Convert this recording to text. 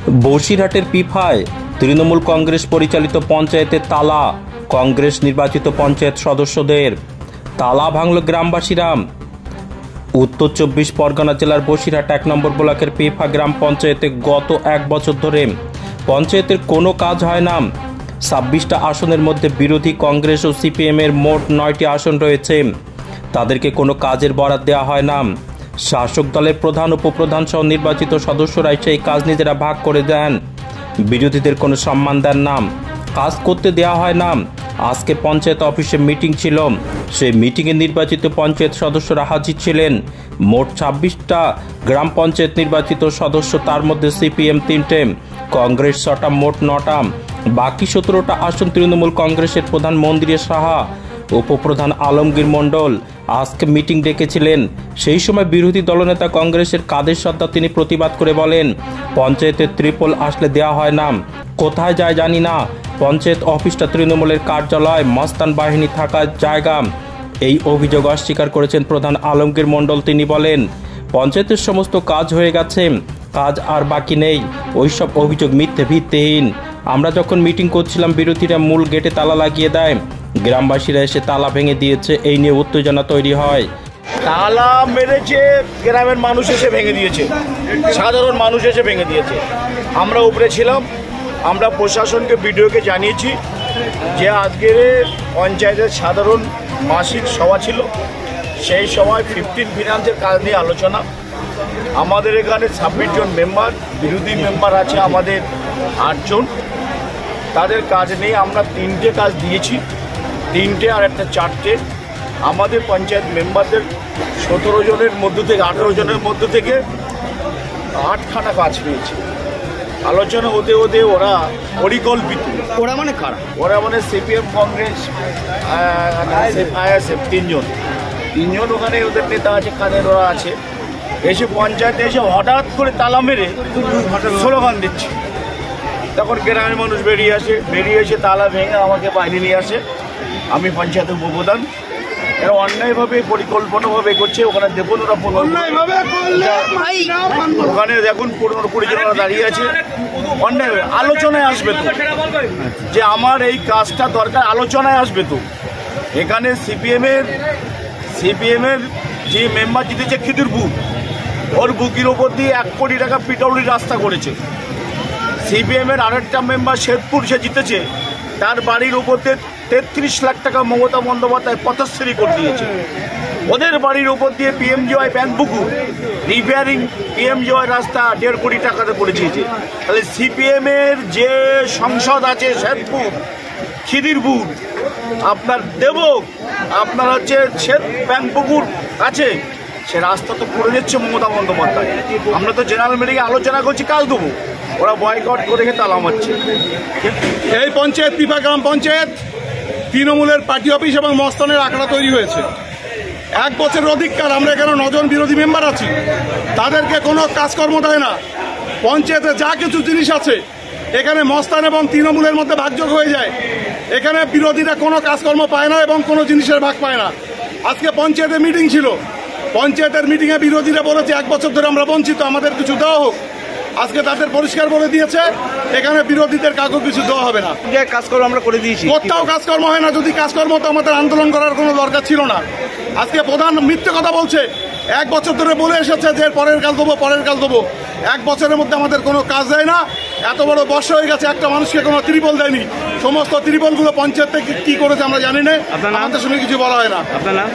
বসিরহাটের পিফায় তৃণমূল কংগ্রেস পরিচালিত পঞ্চায়েতে তালা, কংগ্রেস নির্বাচিত পঞ্চায়েত সদস্যদের তালা ভাঙল গ্রামবাসীরা। উত্তর 24 পরগনা জেলার বসিরহাট 1 নম্বর ব্লকের পিফা গ্রাম পঞ্চায়েতে গত 1 বছর ধরে পঞ্চায়েতের কোনো কাজ হয় না। 26টা আসনের মধ্যে বিরোধী কংগ্রেস ও সিপিএমের মোট 9টি আসন রয়েছে, তাদেরকে কোনো কাজের বরাদ দেওয়া হয় না। শাসক দলের প্রধান উপপ্রধান সহ নির্বাচিত সদস্যরাই সেই কাজ নিজেরা ভাগ করে দেন, বিরোধীদের কোনো সম্মান দেন না, কাজ করতে দেওয়া হয় না। আজকে পঞ্চায়েত অফিসে মিটিং ছিল, সেই মিটিংয়ে নির্বাচিত পঞ্চায়েত সদস্যরা হাজির ছিলেন। মোট 26টা গ্রাম পঞ্চায়েত নির্বাচিত সদস্য, তার মধ্যে সিপিএম 3টে, কংগ্রেস 6টা, মোট 9টা। বাকি 17টা আসন তৃণমূল কংগ্রেসের প্রধান মন্দিরে সাহা, উপপ্রধান আলমগীর মণ্ডল আজকে মিটিং ডেকেছিলেন। সেই সময় বিরোধী দলনেতা কংগ্রেসের কাদের সর্দার তিনি প্রতিবাদ করে বলেন, পঞ্চায়েতের ত্রিপল আসলে দেওয়া হয় না, কোথায় যায় জানি না। পঞ্চায়েত অফিসটা তৃণমূলের কার্যালয়, মস্তান বাহিনী থাকার জায়গা। এই অভিযোগ অস্বীকার করেছেন প্রধান আলমগীর মণ্ডল। তিনি বলেন, পঞ্চায়েতের সমস্ত কাজ হয়ে গেছে, কাজ আর বাকি নেই, ওইসব অভিযোগ মিথ্যে ভিত্তিহীন। আমরা যখন মিটিং করছিলাম বিরোধীরা মূল গেটে তালা লাগিয়ে দেয়, গ্রামবাসীরা এসে তালা ভেঙে দিয়েছে, এই নিয়ে উত্তেজনা তৈরি হয়। তালা মেরেছে, গ্রামের মানুষ এসে ভেঙে দিয়েছে, সাধারণ মানুষ এসে ভেঙে দিয়েছে। আমরা উপরে ছিলাম, আমরা প্রশাসনকে বিডিওকে জানিয়েছি যে আজকের পঞ্চায়েতের সাধারণ মাসিক সভা ছিল, সেই সময় 15 ফিনান্সের কাজ নিয়ে আলোচনা। আমাদের এখানে 26 জন মেম্বার, বিরোধী মেম্বার আছে আমাদের 8 জন। তাদের কাজ নেই, আমরা 3টে কাজ দিয়েছি, 3টে আর একটা 4টে। আমাদের পঞ্চায়েত মেম্বারদের 17 জনের মধ্য থেকে 18 জনের মধ্য থেকে 8খানা কাজ পেয়েছে। আলোচনা হতে হতে ওরা পরিকল্পিত, ওরা মানে কারা, ওরা মানে সিপিএম, কংগ্রেস, আইএসএফ, 3জন ওখানে ওদের নেতা আছে, কাদের ওরা আছে, এসে পঞ্চায়েতে এসে হঠাৎ করে তালা মেরে স্লোগান দিচ্ছে। তখন গ্রামের মানুষ বেরিয়ে এসে তালা ভেঙে আমাকে বাইরে নিয়ে আসে। আমি পঞ্চায়েতের উপপ্রধান, এরা অন্যায়ভাবে পরিকল্পনাভাবে করছে। ওখানে দেখুন ওরা ওখানে দেখুন 15-20 জন দাঁড়িয়ে আছে। অন্যায়ভাবে আলোচনায় আসবে তো, যে আমার এই কাজটা দরকার, আলোচনায় আসবে তো। এখানে সিপিএমের যে মেম্বার জিতেছে খিদিরপুর, ওর বুকির ওপর দিয়ে 1 কোটি টাকা পিডব্লিউডি রাস্তা করেছে। সিপিএমের আরেকটা মেম্বার শেরপুর, সে জিতেছে, তার বাড়ির উপর দিয়ে 33 লাখ টাকা মমতা বন্দ্যোপাধ্যায় পথশ্রী করে দিয়েছে। ওদের বাড়ির উপর দিয়ে পিএমজিওয়াই ব্যাংকপুকুর রিপেয়ারিং, পিএমজিওয়াই রাস্তা 1.5 কোটি টাকাতে করে দিয়েছে। তাহলে সিপিএমের যে সংসদ আছে শেরপুর, খিদিরপুর, আপনার দেবক, আপনার হচ্ছে ব্যাংকপুকুর আছে, সে রাস্তা তো করে দিচ্ছে মমতা বন্দ্যোপাধ্যায়। আমরা তো জেনারেল মিটিংয়ে আলোচনা করছি, কাজ দেবো, ওরা বয়কট করে রেখে তালা মারছে। এই পঞ্চায়েত পিফা গ্রাম পঞ্চায়েত তৃণমূলের পার্টি অফিস এবং মস্তানের আখড়া তৈরি হয়েছে। 1 বছরের অধিককাল আমরা এখানে 9 জন বিরোধী মেম্বার আছি, তাদেরকে কোনো কাজকর্ম দেয় না। পঞ্চায়েতে যা কিছু জিনিস আছে এখানে মস্তান এবং তৃণমূলের মধ্যে ভাগযোগ হয়ে যায়। এখানে বিরোধীরা কোনো কাজকর্ম পায় না এবং কোনো জিনিসের ভাগ পায় না। আজকে পঞ্চায়েতে মিটিং ছিল, পঞ্চায়েতের মিটিংয়ে বিরোধীরা বলেছে 1 বছর ধরে আমরা বঞ্চিত, আমাদের কিছু দেওয়া হোক। আজকে তাদের পরিষ্কার বলে দিয়েছে এখানে বিরোধীদের কাউকে কিছু দেওয়া হবে না। কাজকর্ম আমরা করে দিয়েছি, কোথাও কাজকর্ম হয় না। যদি কাজকর্ম তো আমাদের আন্দোলন করার কোনো দরকার ছিল না। আজকে প্রধান মিথ্যে কথা বলছে, 1 বছর ধরে বলে এসেছে যে পরের কাজ দেবো, পরের কাজ দেবো। 1 বছরের মধ্যে আমাদের কোনো কাজ দেয় না। এত বড় বর্ষা হয়ে গেছে, একটা মানুষকে কোনো ত্রিপল দেয়নি। সমস্ত ত্রিপলগুলো পঞ্চায়েত থেকে কি করেছে আমরা জানি না, আমাদের সঙ্গে কিছু বলা হয় না। আপনার নাম?